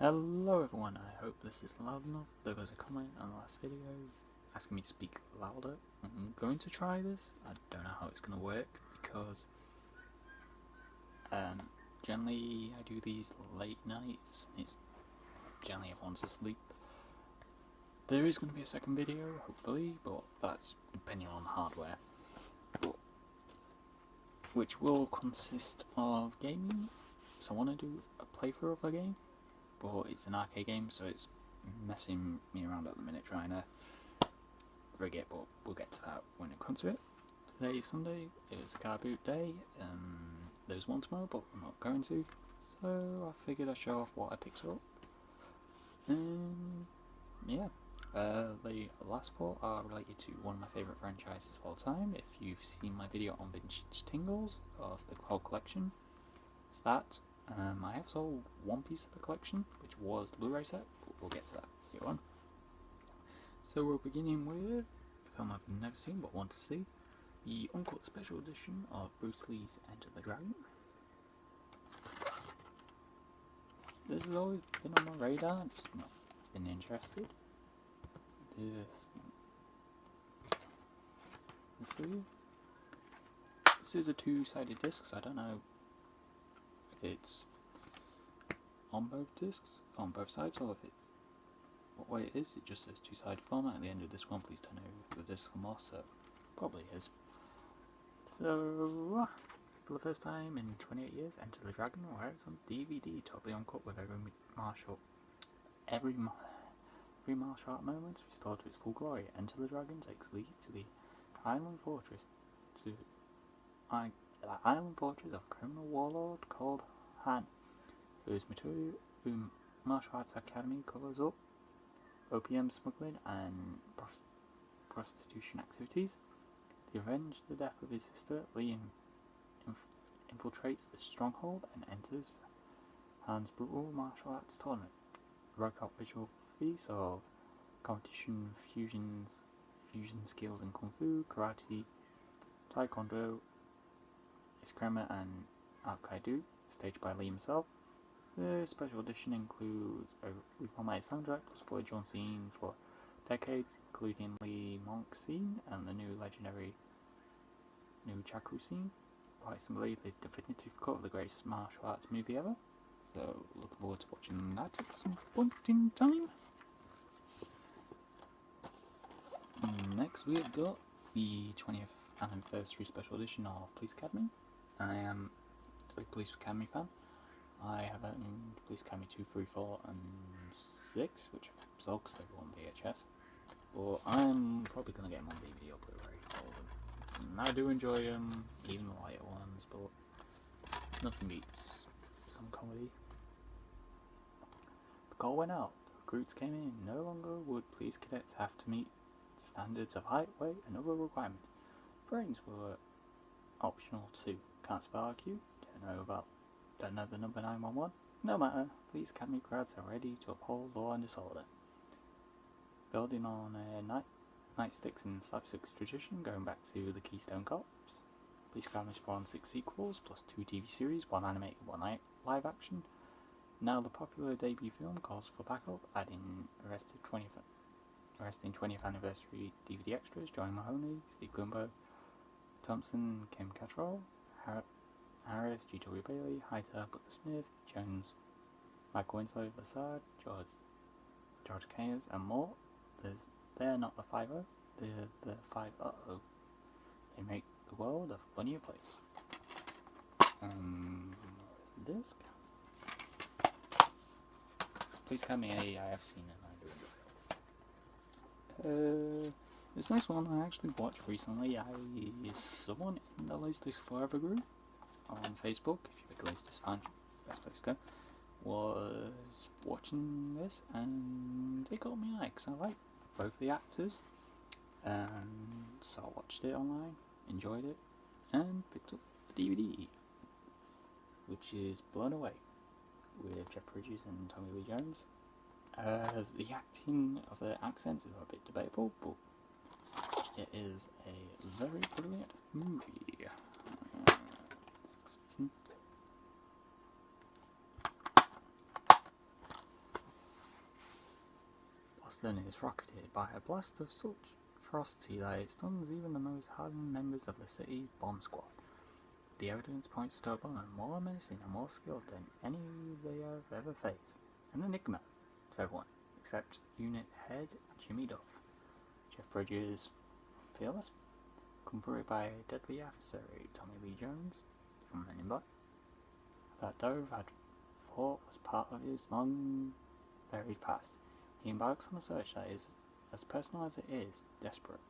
Hello everyone, I hope this is loud enough. There was a comment on the last video asking me to speak louder. I'm going to try this. I don't know how it's going to work because generally I do these late nights. It's generally everyone's asleep. There is going to be a second video, hopefully, but that's depending on hardware. Which will consist of gaming. So I want to do a playthrough of a game. But it's an arcade game, so it's messing me around at the minute trying to rig it, but we'll get to that when it comes to it. Today is Sunday, it was a car boot day, there's one tomorrow but I'm not going to, so I figured I'd show off what I picked up. Yeah, the last four are related to one of my favourite franchises of all time. If you've seen my video on Vintage Tingles of the whole collection, it's that. I have sold one piece of the collection, which was the Blu-ray set, but we'll get to that later on. So we're beginning with a film I've never seen but want to see, the Uncut Special Edition of Bruce Lee's Enter the Dragon. This has always been on my radar, just not been interested. This is a two-sided disc, so I don't know if it's on both discs, on both sides, or if it's what way it is. It just says two-sided format at the end of this one. Please don't know if the disc or so probably is. So for the first time in 28 years, Enter the Dragon, where it's on DVD, totally uncut with every martial art moment restored to its full glory. Enter the Dragon takes Lee to the island fortress of a criminal warlord called Han, whose martial arts academy covers up opium smuggling and prostitution activities. To avenge the death of his sister, Lee infiltrates the stronghold and enters Han's brutal martial arts tournament. Workout visual feast of competition fusion skills in Kung Fu, Karate, Taekwondo, Eskrima and Aikido, staged by Lee himself. The special edition includes a reformatted soundtrack plus footage on scene for decades, including Lee Monk scene and the new legendary Nunchaku scene. Quite simply, the definitive cut of the greatest martial arts movie ever. So, looking forward to watching that at some point in time. Next, we've got the 20th anniversary special edition of Police Academy. I am a big Police Academy fan. I have owned Police Academy 2, 3, 4 and 6, which I've sold because they were on VHS. But I'm probably going to get them on DVD or Blu-ray, all of them. And I do enjoy them, even the lighter ones, but nothing beats some comedy. The call went out, the recruits came in. No longer would police cadets have to meet standards of height, weight and other requirements. Brains were optional too. Can't spell IQ, don't know the number 911. No matter, Police Academy grads are ready to uphold law and disorder. Building on a nightsticks and slapsticks tradition going back to the Keystone Cops, Police Academy spawned 6 sequels plus 2 TV series, 1 animated, 1 live action. Now the popular debut film calls for backup, adding Arresting 20th anniversary DVD extras, Johnny Mahoney, Steve Gumbo, Thompson, Kim Cattrall, Harris, G.W. Bailey, Heiter, Butler Smith, Jones, Michael Winslow, Lassard, George Kayers, and more. They're not the 5-0, they're the 5-0. They make the world a funnier place. Where's the disc? Please tell me I have seen it and I do enjoy it. This next one I actually watched recently. Someone in the Laserdisc Forever group on Facebook, if you're a Laserdisc fan, best place to go, was watching this and it got me eye because I like both the actors, and so I watched it online, enjoyed it, and picked up the DVD, which is Blown Away with Jeff Bridges and Tommy Lee Jones. The acting of the accents is a bit debatable, but it is a very brilliant movie. Boston is rocketed by a blast of such ferocity that it stuns even the most hardened members of the city's bomb squad. The evidence points to a bomber more menacing and more skilled than any they have ever faced. An enigma to everyone, except unit head Jimmy Duff. Jeff Bridges, fearless, confronted by a deadly adversary, Tommy Lee Jones, from Men in Black. That Dove had thought was part of his long-buried past. He embarks on a search that is, as personal as it is, desperate.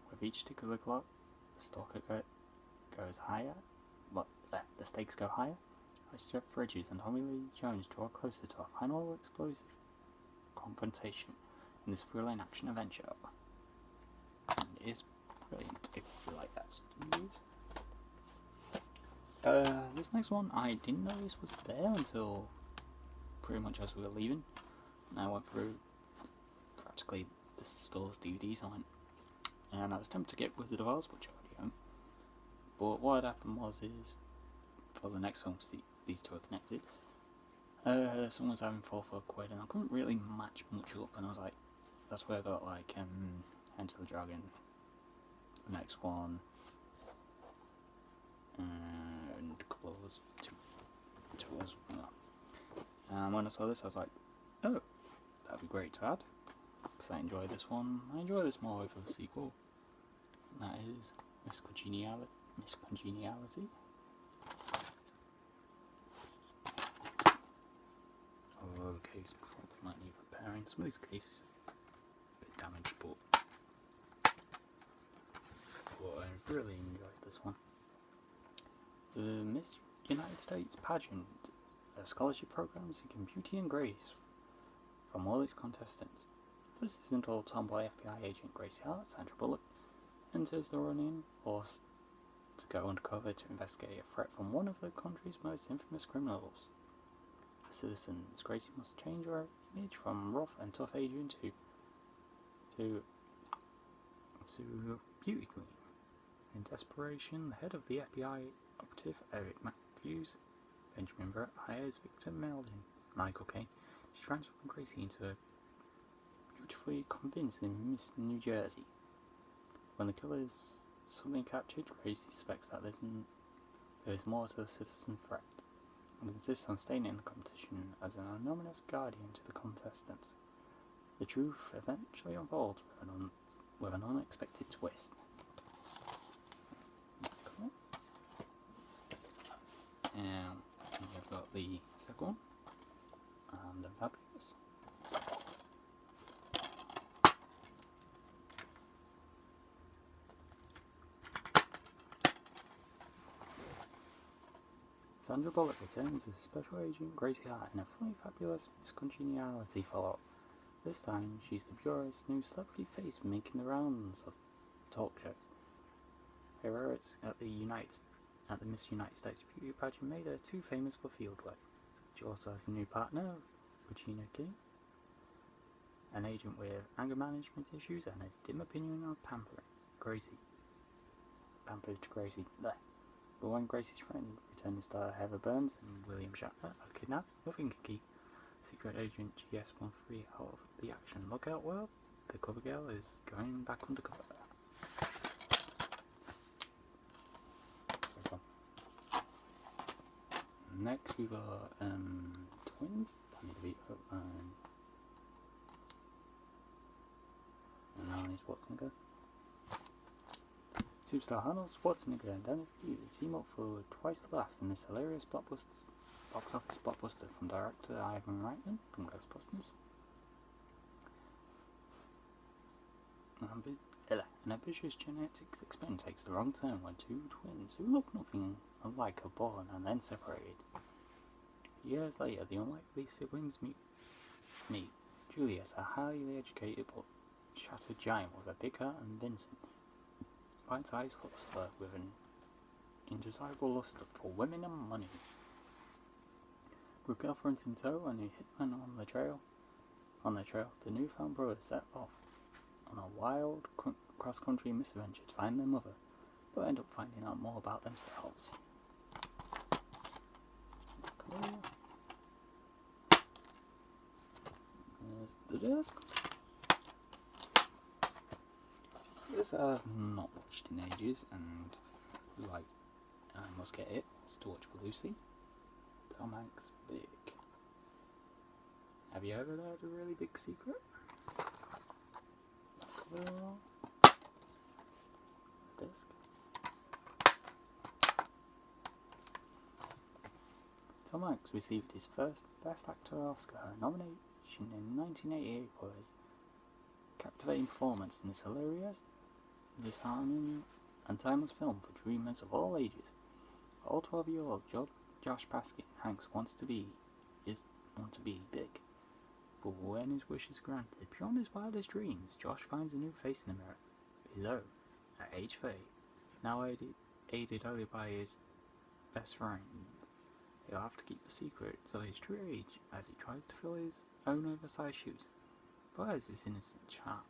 With each tick of the clock, the stalker goes higher, but the stakes go higher, as Jeff Bridges and Tommy Lee Jones draw closer to a final explosive confrontation in this thrilling action adventure. And it is brilliant if you like that series. This next one, I didn't know this was there until pretty much as we were leaving. And I went through practically the store's DVDs and I was tempted to get Wizard of Oz, which I already own. But what had happened was, for the next film, these two are connected. Someone was having £4 for a quid and I couldn't really match much up, and I was like, that's where I got like Enter the Dragon, the next one, and a couple of others, two others. And when I saw this, I was like, oh, that'd be great to add, because I enjoy this one. I enjoy this more over the sequel. And that is Miss Congeniality. Although the case probably might need repairing. Some of these cases are a bit damaged, but I really enjoyed this one. The Miss United States pageant, scholarship programs seeking beauty and grace from all its contestants. This isn't all tomboy FBI agent Gracie Hart, Sandra Bullock, enters the running, forced to go undercover to investigate a threat from one of the country's most infamous criminals. As citizens, Gracie must change her image from rough and tough agent to beauty queen. In desperation, the head of the FBI operative, Eric Matthews, Benjamin Brett, hires Victor Meldon, Michael Caine, to transform Gracie into a beautifully convincing Miss New Jersey. When the killer is suddenly captured, Gracie suspects that there is more to the citizen threat, and insists on staying in the competition as an anonymous guardian to the contestants. The truth eventually unfolds with an unexpected twist. And you've got the second one, and the Fabulous. Sandra Bullock returns as Special Agent Gracie Hart in a fully fabulous Miss Congeniality follow-up. This time, she's the bureau's new celebrity face making the rounds of talk shows. Her merits at the Miss United States beauty pageant made her too famous for field work. She also has a new partner, Regina King, an agent with anger management issues and a dim opinion of pampered Gracie. There. But when Gracie's friend, returning star Heather Burns and William Shatner, are kidnapped, nothing can keep Secret Agent GS-13 out of the action. Look out, world! The cover girl is going back undercover. Next we got Twins. That need to be and Arnie Schwarzenegger. Superstar Arnold Schwarzenegger and Danny DeVito team up for twice the laughs in this hilarious box office blockbuster from director Ivan Reitman from Ghostbusters. An ambitious genetics experiment takes the wrong turn when two twins who look nothing alike are born and then separated. Years later, the unlikely siblings meet. Julius, a highly educated but shattered giant with a big heart, and Vincent, a bite-sized hustler with an indesirable lust for women and money. With girlfriends in tow and a hitman on the trail, the newfound brothers set off on a wild cross-country misadventure to find their mother, but end up finding out more about themselves. There's the disc. this I've not watched in ages, and was like, I must get it. It's to watch with Lucy. Tom Hanks, big. Have you ever heard a really big secret? Disc. Tom Hanks received his first Best Actor Oscar nomination in 1988 for his captivating performance in this hilarious, disarming, and timeless film for dreamers of all ages. All 12-year-old Josh Paskin Hanks wants to be big. But when his wish is granted, beyond his wildest dreams, Josh finds a new face in the mirror, his own, at age 30, now aided only by his best friend. He'll have to keep the secret of his true age as he tries to fill his own oversized shoes. But as his innocent chap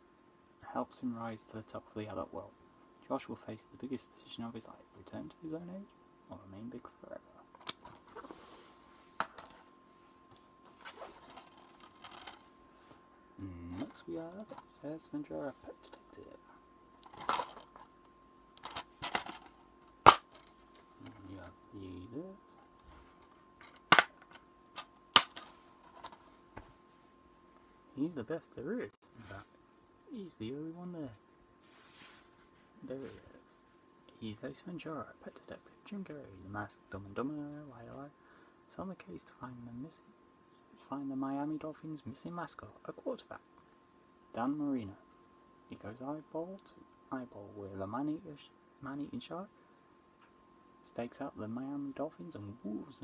helps him rise to the top of the adult world, Josh will face the biggest decision of his life: return to his own age or remain big forever. Next we have Ace Ventura, Pet Detective. You have leaders. He's the best there is. In fact, he's the only one there. There he is. He's Ace Ventura, Pet Detective Jim Carrey, the masked Dumb and Dumber, Lila. It's on the case to find the Miami Dolphins' missing mascot, a quarterback, Dan Marino. He goes eyeball to eyeball with a man-eating shark, stakes out the Miami Dolphins and woos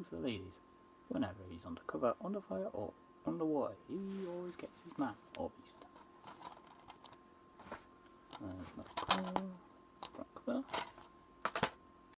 the ladies. Whenever he's undercover, under fire, or underwater, he always gets his man or beast.